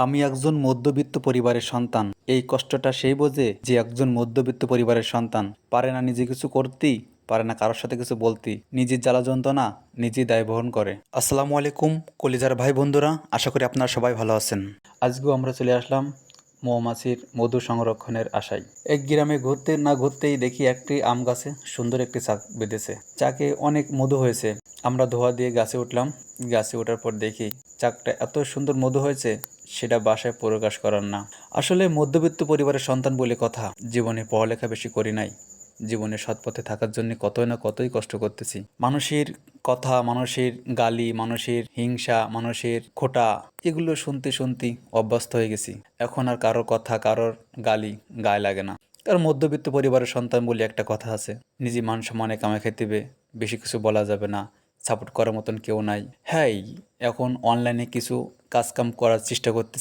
আমি একজন মধ্যবিত্ত পরিবারের সন্তান। এই কষ্টটা সেই বোঝে যে একজন মধ্যবিত্ত পরিবারের সন্তান পারে না নিজে কিছু করতেই, পারে না কারোর সাথে কিছু বলতেই, নিজের জ্বালা যন্ত্রণা নিজেই দায় বহন করে। আসসালামু আলাইকুম কলিজার ভাই বন্ধুরা, আশা করি আপনারা সবাই ভালো আছেন। আজকেও আমরা চলে আসলাম মৌমাছির মধু সংরক্ষণের আশায়। এক গ্রামে ঘুরতে না ঘুরতেই দেখি একটি আম গাছে সুন্দর একটি চাক বেঁধেছে। চাকে অনেক মধু হয়েছে। আমরা ধোয়া দিয়ে গাছে উঠলাম। গাছে ওঠার পর দেখি চাকটা এত সুন্দর মধু হয়েছে, সেটা বাসায় প্রকাশ করার না। আসলে মধ্যবিত্ত পরিবারের সন্তান বলে কথা, জীবনে পড়ালেখা বেশি করি নাই। জীবনে সৎপথে থাকার জন্য কতই না কতই কষ্ট করতেছি। মানুষের কথা, মানুষের গালি, মানুষের হিংসা, মানুষের খোঁটা, এগুলো শুনতে শুনতে অভ্যস্ত হয়ে গেছি। এখন আর কারোর কথা, কারোর গালি গায়ে লাগে না। কারণ মধ্যবিত্ত পরিবারের সন্তান বলে একটা কথা আছে, নিজে মান সম্মানে কামাই খেতে হবে, বেশি কিছু বলা যাবে না, সাপোর্ট করার মতন কেউ নাই। হ্যাঁ, এখন অনলাইনে কিছু কাজকাম করার চেষ্টা করতেছি।